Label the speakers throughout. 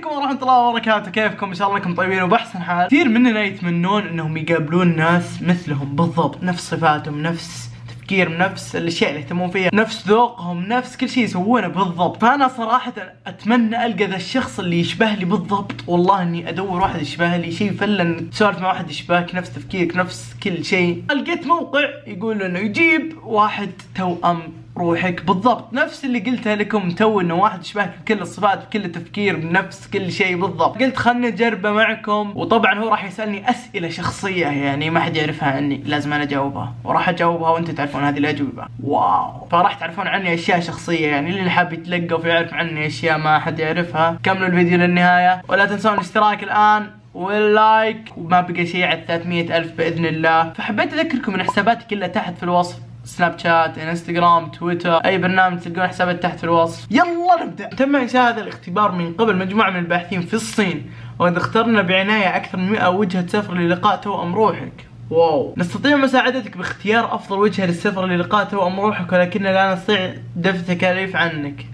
Speaker 1: عليكم ورحمة الله وبركاته، كيفكم؟ ان شاء الله انكم طيبين وبأحسن حال. كثير مننا يتمنون انهم يقابلون ناس مثلهم بالضبط، نفس صفاتهم، نفس تفكير، نفس الاشياء اللي يهتمون فيها، نفس ذوقهم، نفس كل شيء يسوونه بالضبط. فانا صراحة اتمنى القى ذا الشخص اللي يشبه لي بالضبط. والله اني ادور واحد يشبه لي، شيء فلن تسولف مع واحد يشبهك، نفس تفكيرك، نفس كل شيء. لقيت موقع يقول انه يجيب واحد توأم روحك بالضبط، نفس اللي قلته لكم تو، انه واحد يشبهك بكل الصفات بكل التفكير بنفس كل شيء بالضبط. قلت خلني اجربه معكم، وطبعا هو راح يسالني اسئله شخصيه يعني ما حد يعرفها عني، لازم انا اجاوبها، وراح اجاوبها وانتم تعرفون هذه الاجوبه. واو، فراح تعرفون عني اشياء شخصيه، يعني اللي حاب يتلقف ويعرف عني اشياء ما حد يعرفها. كملوا الفيديو للنهايه، ولا تنسون الاشتراك الان واللايك، وما بقى شيء على 300,000 باذن الله. فحبيت اذكركم ان حساباتي كلها تحت في الوصف، سناب شات، انستغرام، تويتر، اي برنامج تلقون حسابات تحت في الوصف. يلا نبدا. تم انشاء هذا الاختبار من قبل مجموعه من الباحثين في الصين، وقد اخترنا بعنايه اكثر من 100 وجهه سفر للقاء توأم روحك. واو. نستطيع مساعدتك باختيار افضل وجهه للسفر للقاء توأم روحك، ولكننا لا نستطيع دفع تكاليف عنك.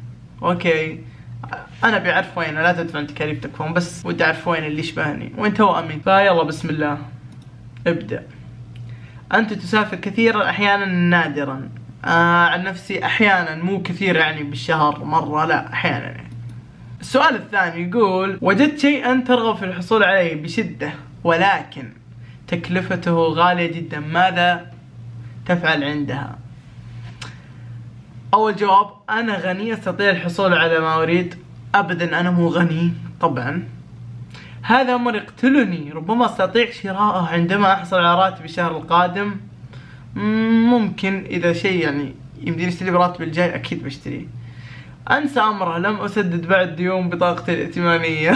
Speaker 1: اوكي، انا بيعرف وين، لا تدفع تكاليف تكفون، بس ودي اعرف وين اللي يشبهني وين توأمي. فيلا بسم الله ابدأ. أنت تسافر كثيرا أحيانا نادرا. عن نفسي أحيانا، مو كثير يعني بالشهر مرة، لا أحيانا يعني. السؤال الثاني يقول: وجدت شيئا ترغب في الحصول عليه بشدة ولكن تكلفته غالية جدا، ماذا تفعل عندها؟ أول جواب: أنا غني أستطيع الحصول على ما أريد. أبدا، أنا مو غني طبعا، هذا أمر يقتلني. ربما أستطيع شراءه عندما أحصل على راتبي الشهر القادم. ممكن إذا شيء يعني يمديني أشتري براتبي الجاي أكيد بشتريه. أنسى أمره، لم أسدد بعد ديون بطاقتي الائتمانية.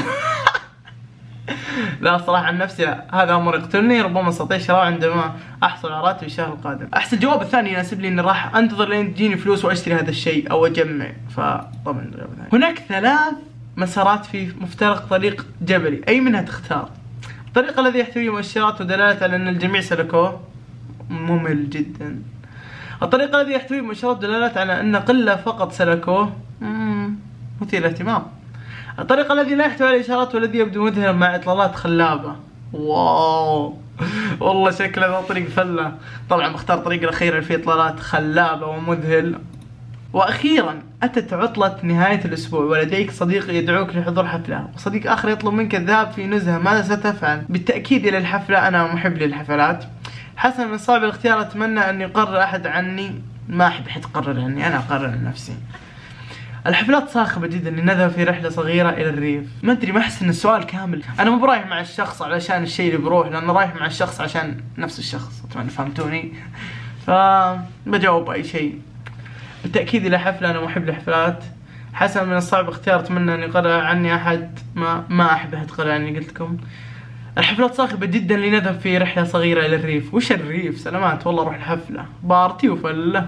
Speaker 1: لا صراحة عن نفسي لا، هذا أمر يقتلني. ربما أستطيع شراءه عندما أحصل على راتبي الشهر القادم. أحسن جواب الثاني يناسب لي، إني راح أنتظر لين تجيني فلوس وأشتري هذا الشيء أو أجمع. فطبعا الجواب الثاني. هناك 3 مسارات في مفترق طريق جبلي، أي منها تختار؟ الطريق الذي يحتوي مؤشرات ودلالات على أن الجميع سلكوه، ممل جدا. الطريق الذي يحتوي مؤشرات ودلالات على أن قلة فقط سلكوه، مثير اهتمام. الطريق الذي لا يحتوي على إشارات والذي يبدو مذهلا مع إطلالات خلابة. واو، والله شكله ذا طريق فلة. طبعا بختار الطريق الأخير اللي فيه إطلالات خلابة ومذهل. وأخيرا، أتت عطلة نهاية الأسبوع ولديك صديق يدعوك لحضور حفلة، وصديق آخر يطلب منك الذهاب في نزهة، ماذا ستفعل؟ بالتأكيد إلى الحفلة، أنا محب للحفلات. حسنا، من صعب الاختيار، أتمنى أن يقرر أحد عني. ما أحب أحد يقرر عني، أنا أقرر عن نفسي. الحفلات صاخبة جدا لنذهب في رحلة صغيرة إلى الريف. ما أدري، ما أحس إن السؤال كامل. أنا مو برايح مع الشخص علشان الشيء اللي بروح، لأن رايح مع الشخص عشان نفس الشخص. أتمنى فهمتوني. فبجاوب أي شيء. بالتأكيد إلى حفلة، أنا محب للحفلات. حسنا، من الصعب اختيار، أتمنى أن يقرر عني أحد. ما أحب أحد يقرر عني، قلت لكم. الحفلات صاخبة جدا لنذهب في رحلة صغيرة إلى الريف. وش الريف؟ سلامات، والله أروح الحفلة بارتي وفلة.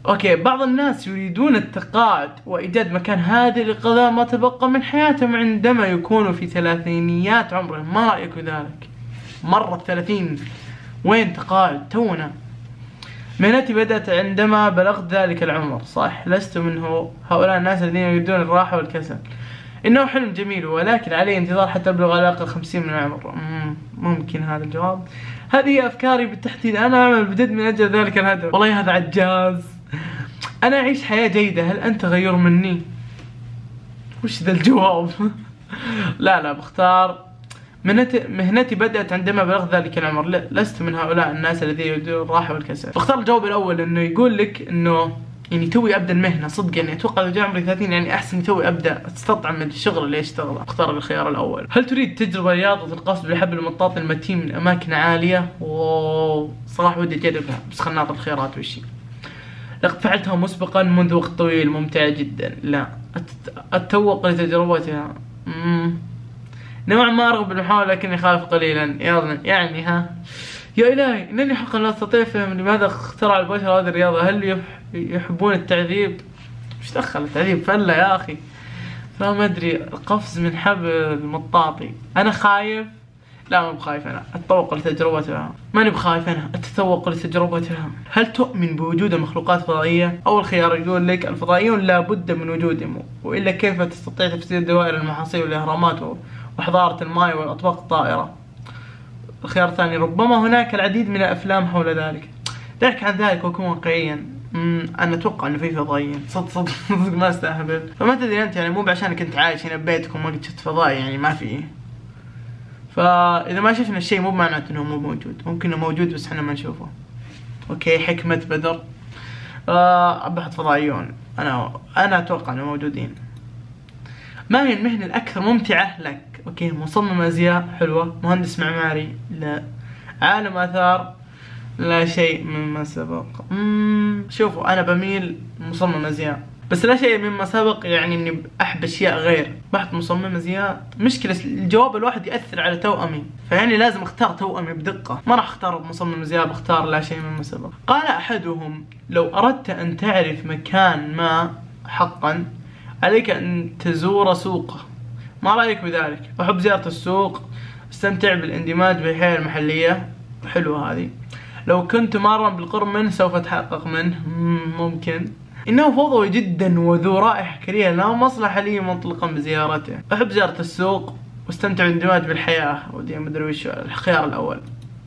Speaker 1: أوكي، بعض الناس يريدون التقاعد وإيجاد مكان هادئ لقضاء ما تبقى من حياتهم عندما يكونوا في ثلاثينيات عمرهم. ما رأيك بذلك؟ مرة 30، وين تقاعد؟ تونا. مهنتي بدأت عندما بلغت ذلك العمر. صح، لست من هؤلاء الناس الذين يريدون الراحة والكسل. إنه حلم جميل، ولكن علي انتظار حتى أبلغ على الأقل 50 من العمر. ممكن هذا الجواب. هذه أفكاري بالتحديد، أنا أعمل بجد من أجل ذلك الهدف. والله هذا عجاز. أنا أعيش حياة جيدة، هل أنت غير مني؟ وش ذا الجواب؟ لا بختار مهنتي بدأت عندما بلغت ذلك العمر. لست من هؤلاء الناس الذين يريدون الراحة والكسل. بختار الجواب الأول، إنه يقول لك إنه يعني توي أبدأ المهنة صدق. يعني أتوقع لو جاء عمري 30 يعني أحسن توي أبدأ أستطعم من الشغل اللي أشتغله. أختار الخيار الأول. هل تريد تجربة رياضة القفز بالحبل المطاط المتين من أماكن عالية؟ صراحة ودي أجربها، بس خلنا ناخذ الخيارات وشي. لقد فعلتها مسبقا منذ وقت طويل، ممتعة جدا. لا، أتوق لتجربتها. نوعا ما أرغب بالمحاولة لكني خايف قليلا. يعني يا إلهي، إنني حقا لا أستطيع فهم لماذا اخترع البشر هذه الرياضة. هل يحبون التعذيب؟ مش دخل التعذيب فلة يا أخي. فما أدري، القفز من حبل مطاطي. أنا خايف لا ما بخايف أنا أتطوق لتجربتها، ماني بخايف أنا أتذوق لتجربتها. هل تؤمن بوجود مخلوقات فضائية؟ أول خيار يقول لك الفضائيون لا بد من وجودهم، وإلا كيف تستطيع تفسير دوائر المحاصيل والأهرامات وحضارة الماء والأطواق الطائرة؟ الخيار الثاني ربما هناك العديد من الأفلام حول ذلك. ذلك عن ذلك وكون واقعيا أنا أتوقع إنه في فضائيين صدق ما استهبل. فما تدري أنت يعني مو بعشانك أنت عايش هنا ببيتك وما قد شفت فضائي يعني ما في. فإذا ما شفنا الشيء مو معناته إنه مو موجود، ممكن إنه موجود بس إحنا ما نشوفه. أوكي حكمة بدر أبحث فضائيون، أنا أتوقع إنه موجودين. ما هي المهنة الأكثر ممتعة لك؟ أوكي مصمم أزياء حلوة، مهندس معماري لا، عالم آثار لا شيء مما سبق. شوفوا أنا بميل مصمم أزياء، بس لا شيء مما سبق يعني إني أحب أشياء غير. بحث مصمم أزياء مشكلة الجواب الواحد يأثر على توأمي، فيعني لازم أختار توأمي بدقة، ما راح أختار مصمم أزياء بختار لا شيء مما سبق. قال أحدهم لو أردت أن تعرف مكان ما حقا عليك أن تزور سوقه، ما رأيك بذلك؟ أحب زيارة السوق، استمتع بالاندماج بالحياة المحلية، حلوة هذه. لو كنت مارا بالقرب منه سوف أتحقق منه، ممكن. إنه فضوي جدا وذو رائحة كريهة لا مصلحة لي مطلقا بزيارته. أحب زيارة السوق واستمتع بالاندماج بالحياة، ودي مدري وش الخيار الأول.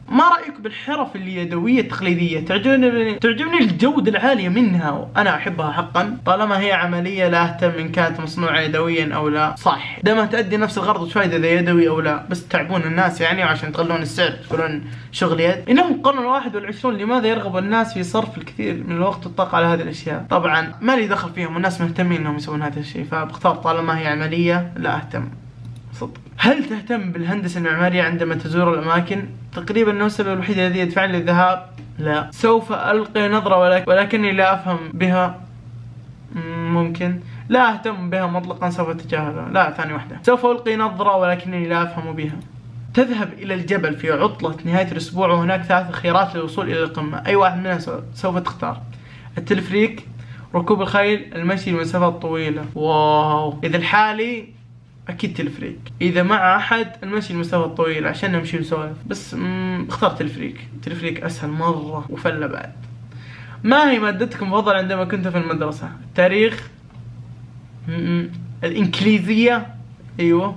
Speaker 1: ما رأيك بالحرف اليدوية التقليدية؟ تعجبني الجودة العالية منها وأنا أحبها حقا، طالما هي عملية لا أهتم إن كانت مصنوعة يدويا أو لا. صح دائما تؤدي نفس الغرض وشوية إذا يدوي أو لا، بس تعبون الناس يعني وعشان تغلون السعر تقولون شغل يد. إنه القرن 21 لماذا يرغب الناس في صرف الكثير من الوقت والطاقة على هذه الأشياء؟ طبعا ما لي دخل فيهم والناس مهتمين إنهم يسوون هذا الشيء، فبختار طالما هي عملية لا أهتم صدق. هل تهتم بالهندسة المعمارية عندما تزور الأماكن؟ تقريبا أنه السبب الوحيد الذي يدفعني للذهاب لا. سوف ألقي نظرة ولكني لا أفهم بها، ممكن. لا أهتم بها مطلقا سوف أتجاهلها. لا ثاني واحدة. سوف ألقي نظرة ولكني لا أفهم بها. تذهب إلى الجبل في عطلة نهاية الأسبوع وهناك 3 خيارات للوصول إلى القمة، أي واحد منها سوف تختار؟ التلفريك، ركوب الخيل، المشي المسافات طويلة. واو إذا الحالي أكيد تلفريك، إذا مع أحد المشي المسافة الطويلة عشان نمشي ونسولف، بس اختار تلفريك. تلفريك أسهل مرة وفلة بعد. ما هي مادتك المفضلة عندما كنت في المدرسة؟ التاريخ، الإنجليزية، أيوة،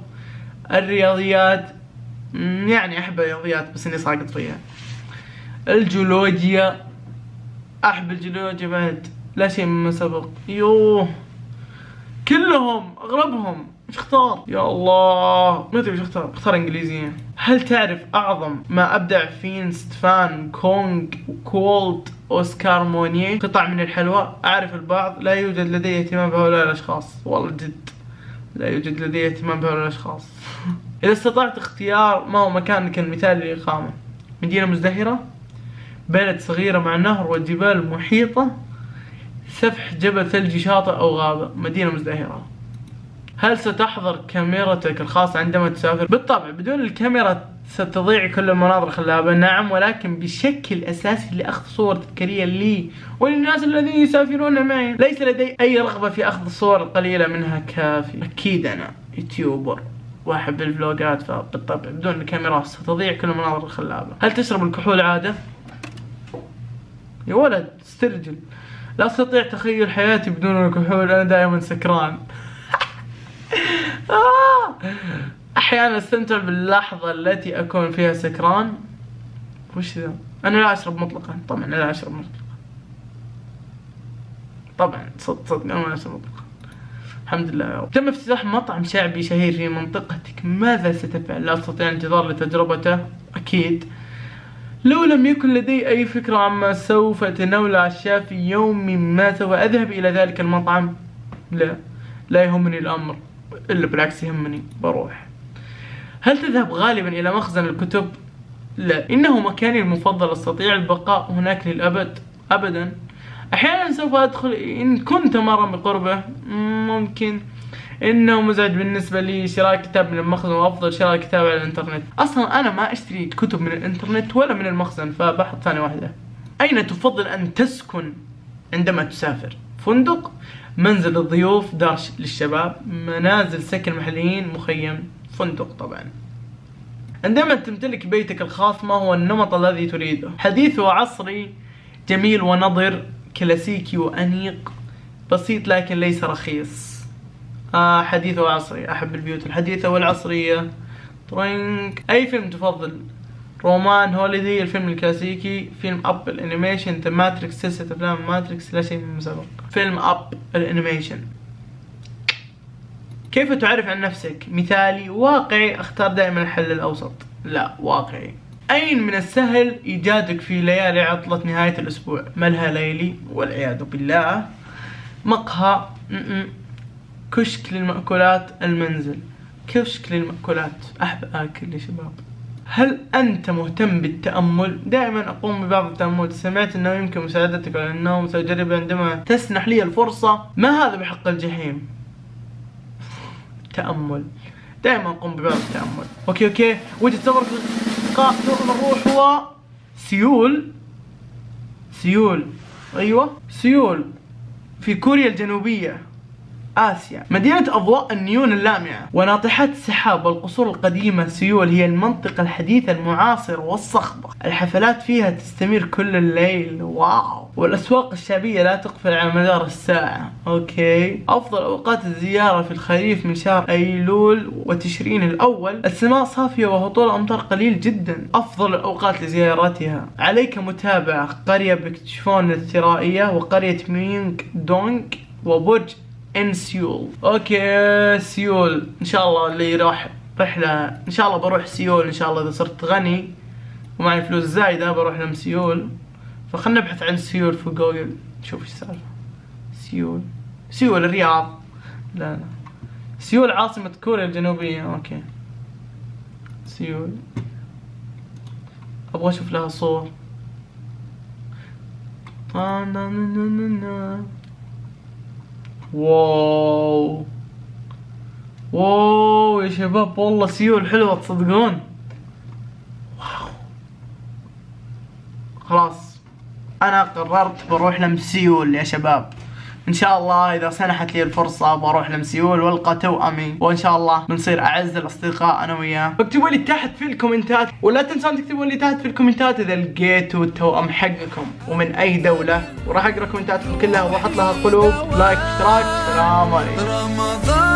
Speaker 1: الرياضيات، يعني أحب الرياضيات بس إني ساقط فيها. الجيولوجيا، أحب الجيولوجيا بعد، لا شيء مما سبق. يوه كلهم أغلبهم. ايش اختار؟ يا الله ما ادري ايش اختار. اختار انجليزية. هل تعرف اعظم ما ابدع فيه ستيفان كونغ وكولت اوسكار مونيه؟ قطع من الحلوى. اعرف البعض، لا يوجد لدي اهتمام بهؤلاء الاشخاص. والله جد لا يوجد لدي اهتمام بهؤلاء الاشخاص. اذا استطعت اختيار ما هو مكانك المثالي للاقامة؟ مدينة مزدهرة، بلد صغيرة مع نهر وجبال محيطة، سفح جبل ثلجي شاطئ او غابة. مدينة مزدهرة. هل ستحضر كاميرتك الخاصة عندما تسافر؟ بالطبع، بدون الكاميرا ستضيع كل المناظر الخلابة. نعم، ولكن بشكل أساسي لأخذ صور تذكارية لي وللناس الذين يسافرون معي. ليس لدي أي رغبة في أخذ الصور القليلة منها كافي. أكيد أنا يوتيوبر وأحب الفلوجات، فبالطبع بدون الكاميرات ستضيع كل المناظر الخلابة. هل تشرب الكحول عادة؟ يا ولد استرجل. لا أستطيع تخيل حياتي بدون الكحول، أنا دائما سكران. أحيانا أستمتع باللحظة التي أكون فيها سكران. وش ذا؟ أنا لا أشرب مطلقا. طبعا أنا لا أشرب مطلقا. طبعا صدق أنا لا أشرب مطلقا. الحمد لله يا رب. تم افتتاح مطعم شعبي شهير في منطقتك، ماذا ستفعل؟ لا أستطيع انتظار لتجربته أكيد. لو لم يكن لدي أي فكرة عما سوف تناول عشاء في يوم ما سوف أذهب إلى ذلك المطعم؟ لا يهمني الأمر، إلا بالعكس يهمني، بروح. هل تذهب غالبا إلى مخزن الكتب؟ لا، إنه مكاني المفضل، أستطيع البقاء هناك للأبد؟ أبدا. أحيانا سوف أدخل إن كنت مرة بقربه، ممكن. إنه مزعج بالنسبة لي شراء كتاب من المخزن، وأفضل شراء كتاب على الإنترنت. أصلا أنا ما أشتري كتب من الإنترنت ولا من المخزن، فبحط ثاني واحدة. أين تفضل أن تسكن عندما تسافر؟ فندق، منزل الضيوف، دار للشباب، منازل سكن محليين، مخيم. فندق طبعا. عندما تمتلك بيتك الخاص ما هو النمط الذي تريده؟ حديث وعصري، جميل ونضر، كلاسيكي وأنيق، بسيط لكن ليس رخيص. حديث وعصري، أحب البيوت الحديثة والعصرية. طرينك. أي فيلم تفضل؟ رومان، هوليدي، الفيلم الكلاسيكي، فيلم أب الأنيميشن، ذا ماتريكس، سلسلة أفلام ماتريكس، لا شيء من سبق. فيلم أب الأنيميشن. كيف تعرف عن نفسك؟ مثالي، واقعي، اختار دائما الحل الأوسط. لا، واقعي. أين من السهل إيجادك في ليالي عطلة نهاية الأسبوع؟ ملهى ليلي والعياذ بالله. مقهى، كشك للمأكولات، المنزل. كشك للمأكولات، أحب آكل يا شباب. هل أنت مهتم بالتأمل؟ دائما أقوم ببعض التأمل، سمعت أنه يمكن مساعدتك على النوم، سأجرب عندما تسنح لي الفرصة. ما هذا بحق الجحيم؟ تأمل، دائما أقوم ببعض التأمل. أوكي وجهة نظرك للأصدقاء. نروح هو سيول. أيوة سيول في كوريا الجنوبية، آسيا. مدينة أضواء النيون اللامعة وناطحات السحاب والقصور القديمة. سيول هي المنطقة الحديثة المعاصرة والصخبة، الحفلات فيها تستمر كل الليل، واو. والأسواق الشعبية لا تقفل على مدار الساعة. أوكي. أفضل أوقات الزيارة في الخريف من شهر أيلول وتشرين الأول، السماء صافية وهطول الأمطار قليل جدا. أفضل الأوقات لزيارتها، عليك متابعة قرية بكتشفون الثرائية وقرية مينغ دونغ وبرج ان سيول. اوكي سيول، ان شاء الله اللي يروح رحلة ان شاء الله بروح سيول ان شاء الله. اذا صرت غني ومعي فلوس زايدة بروح لم سيول. فخلنا نبحث عن سيول في جوجل نشوف ايش السالفة. سيول الرياض. لا سيول عاصمة كوريا الجنوبية. اوكي سيول، ابغى اشوف لها صور. واو يا شباب، والله سيول حلوة تصدقون. واو خلاص انا قررت بروح لمسيول يا شباب. ان شاء الله اذا سنحت لي الفرصة بروح لمسيول والقى توأمي، وان شاء الله بنصير اعز الاصدقاء انا وياه. اكتبوا لي تحت في الكومنتات، ولا تنسون تكتبوا لي تحت في الكومنتات اذا لقيتوا التوأم حقكم ومن اي دولة، وراح اقرا كومنتاتكم كلها واحط لها قلوب، لايك، اشتراك. سلام عليكم.